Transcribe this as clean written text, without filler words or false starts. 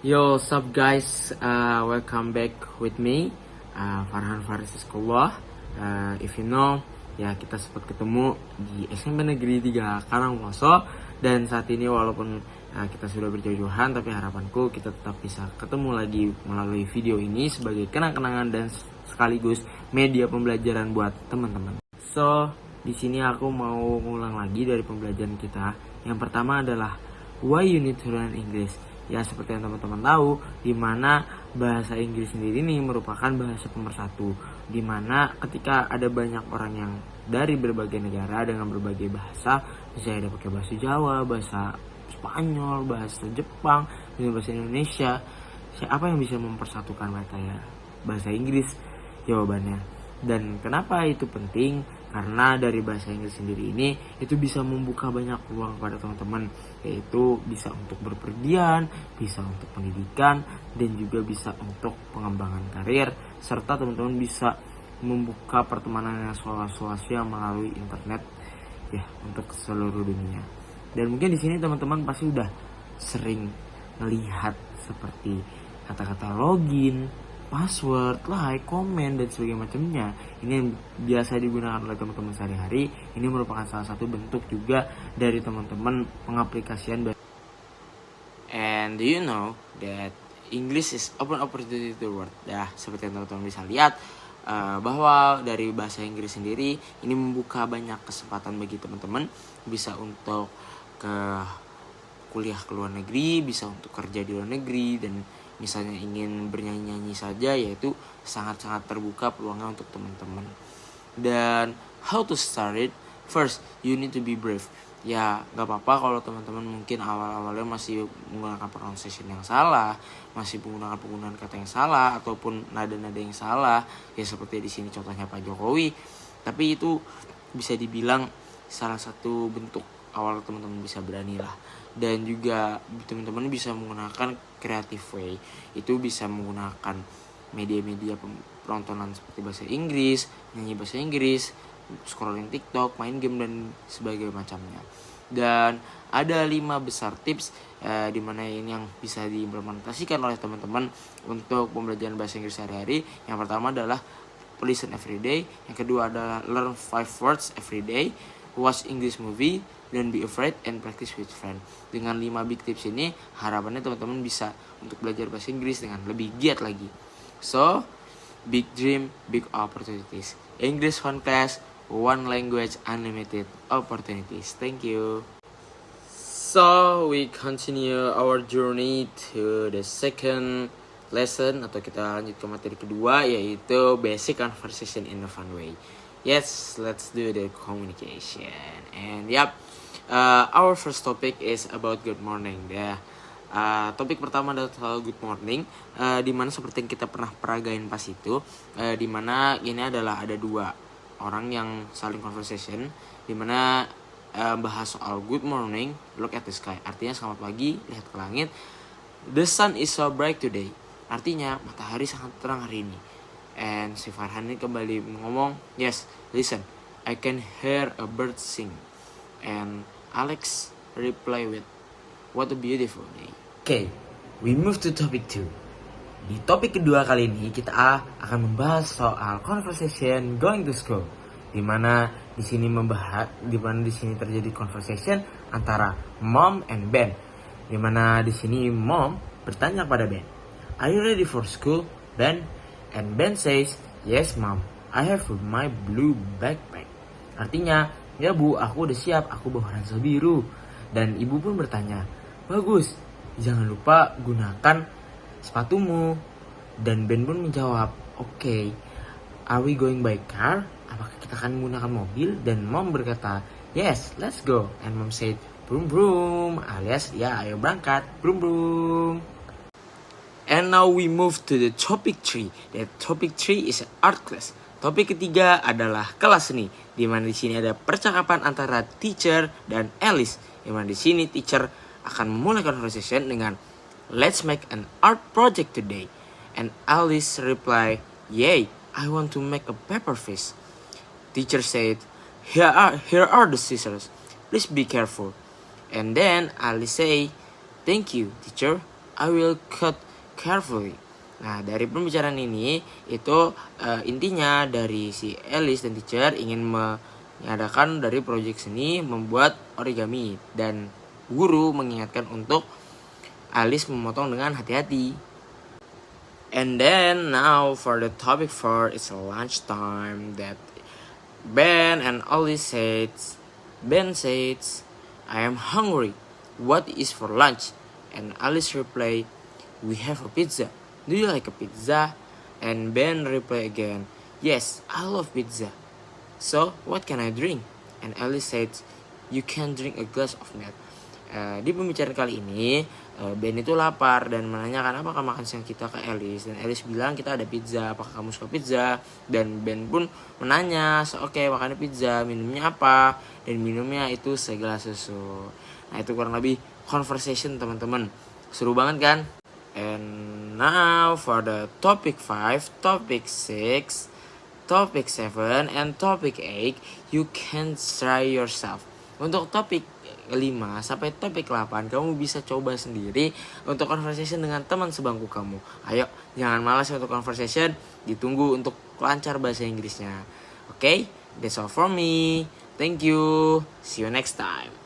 Yo, what's up guys? Welcome back with me, Farhan Faris Sekolah. If you know, ya kita sempat ketemu di SMP Negeri 3 Karangwoso. Dan saat ini walaupun kita sudah berjauh-jauhan, tapi harapanku kita tetap bisa ketemu lagi melalui video ini sebagai kenang-kenangan dan sekaligus media pembelajaran buat teman-teman. So, di sini aku mau ngulang lagi dari pembelajaran kita. Yang pertama adalah why you need to learn English. Ya, seperti yang teman-teman tahu, di mana bahasa Inggris sendiri ini merupakan bahasa pemersatu, di mana ketika ada banyak orang yang dari berbagai negara dengan berbagai bahasa, misalnya ada pakai bahasa Jawa, bahasa Spanyol, bahasa Jepang, bahasa Indonesia, siapa yang bisa mempersatukan mereka? Ya, bahasa Inggris jawabannya. Dan kenapa itu penting? Karena dari bahasa Inggris sendiri ini itu bisa membuka banyak peluang kepada teman-teman, yaitu bisa untuk berpergian, bisa untuk pendidikan, dan juga bisa untuk pengembangan karir, serta teman-teman bisa membuka pertemanan yang sosial melalui internet ya untuk seluruh dunia. Dan mungkin di sini teman-teman pasti udah sering melihat seperti kata-kata login, password, like, komen, dan sebagainya macamnya. Ini yang biasa digunakan oleh teman-teman sehari-hari. Ini merupakan salah satu bentuk juga dari teman-teman pengaplikasian. And do you know that English is open opportunity to world? Ya, seperti yang teman-teman bisa lihat, bahwa dari bahasa Inggris sendiri ini membuka banyak kesempatan bagi teman-teman, bisa untuk ke kuliah ke luar negeri, bisa untuk kerja di luar negeri, dan misalnya ingin bernyanyi-nyanyi saja, yaitu sangat-sangat terbuka peluangnya untuk teman-teman. Dan how to start it? First, you need to be brave. Ya, gak apa-apa kalau teman-teman mungkin awal-awalnya masih menggunakan pronunciation yang salah, masih menggunakan penggunaan kata yang salah, ataupun nada-nada yang salah. Ya seperti di sini contohnya Pak Jokowi. Tapi itu bisa dibilang salah satu bentuk awal teman-teman bisa berani lah. Dan juga teman-teman bisa menggunakan creative way, itu bisa menggunakan media-media penontonan seperti bahasa Inggris, nyanyi bahasa Inggris, scrolling TikTok, main game, dan sebagainya macamnya. Dan ada 5 besar tips di mana ini yang bisa diimplementasikan oleh teman-teman untuk pembelajaran bahasa Inggris sehari-hari. Yang pertama adalah listen every day, yang kedua adalah learn 5 words every day, watch English movie, don't be afraid, and practice with friends. Dengan 5 big tips ini, harapannya teman-teman bisa untuk belajar bahasa Inggris dengan lebih giat lagi. So, big dream, big opportunities. English one class, one language, unlimited opportunities. Thank you. So, we continue our journey to the second lesson, atau kita lanjut ke materi kedua, yaitu basic conversation in a fun way. Yes, let's do the communication. And our first topic is about good morning. Topik pertama adalah good morning, dimana seperti yang kita pernah peragain pas itu, dimana ini adalah ada 2 orang yang saling conversation, dimana bahas soal good morning, look at the sky, artinya selamat pagi, lihat ke langit. The sun is so bright today, artinya matahari sangat terang hari ini. And si Farhan ini kembali ngomong, yes, listen, I can hear a bird sing. And Alex reply with, what a beautiful day. Okay, we move to topic 2. Di topik kedua kali ini kita akan membahas soal conversation going to school, dimana di sini terjadi conversation antara mom and Ben, dimana di sini mom bertanya pada Ben, are you ready for school, Ben? And Ben says, yes mom, I have my blue backpack. Artinya, ya bu, aku udah siap, aku bawa ransel biru. Dan ibu pun bertanya, bagus, jangan lupa gunakan sepatumu. Dan Ben pun menjawab, okay, are we going by car? Apakah kita akan menggunakan mobil? Dan mom berkata, yes, let's go. And mom said, broom broom, alias ya ayo berangkat, broom broom. And now we move to the topic 3. The topic 3 is art class. Topik ketiga adalah kelas seni, di mana di sini ada percakapan antara teacher dan Alice, di mana di sini teacher akan memulai conversation dengan let's make an art project today. And Alice reply, yay, I want to make a paper fish. Teacher said, here are the scissors. Please be careful. And then Alice say, thank you, teacher. I will cut carefully. Nah, dari pembicaraan ini itu intinya dari si Alice dan teacher ingin mengadakan dari proyek seni membuat origami, dan guru mengingatkan untuk Alice memotong dengan hati-hati. And then now for the topic 4, it's lunchtime that Ben and Alice said. Ben says, I am hungry. What is for lunch? And Alice replied, we have a pizza. Do you like a pizza? And Ben replied again, yes, I love pizza. So, what can I drink? And Alice said, you can drink a glass of milk. Di pembicaraan kali ini, Ben itu lapar dan menanyakan apakah makan siang kita ke Alice. Dan Alice bilang kita ada pizza, apakah kamu suka pizza? Dan Ben pun menanya, oke, makannya pizza, minumnya apa? Dan minumnya itu segelas susu. Nah, itu kurang lebih conversation teman-teman. Seru banget kan? And now for the topic 5, topic 6, topic 7, and topic 8, you can try yourself. Untuk topik 5 sampai topik 8 kamu bisa coba sendiri untuk conversation dengan teman sebangku kamu. Ayo, jangan malas untuk conversation, ditunggu untuk lancar bahasa Inggrisnya. Okay? That's all from me. Thank you. See you next time.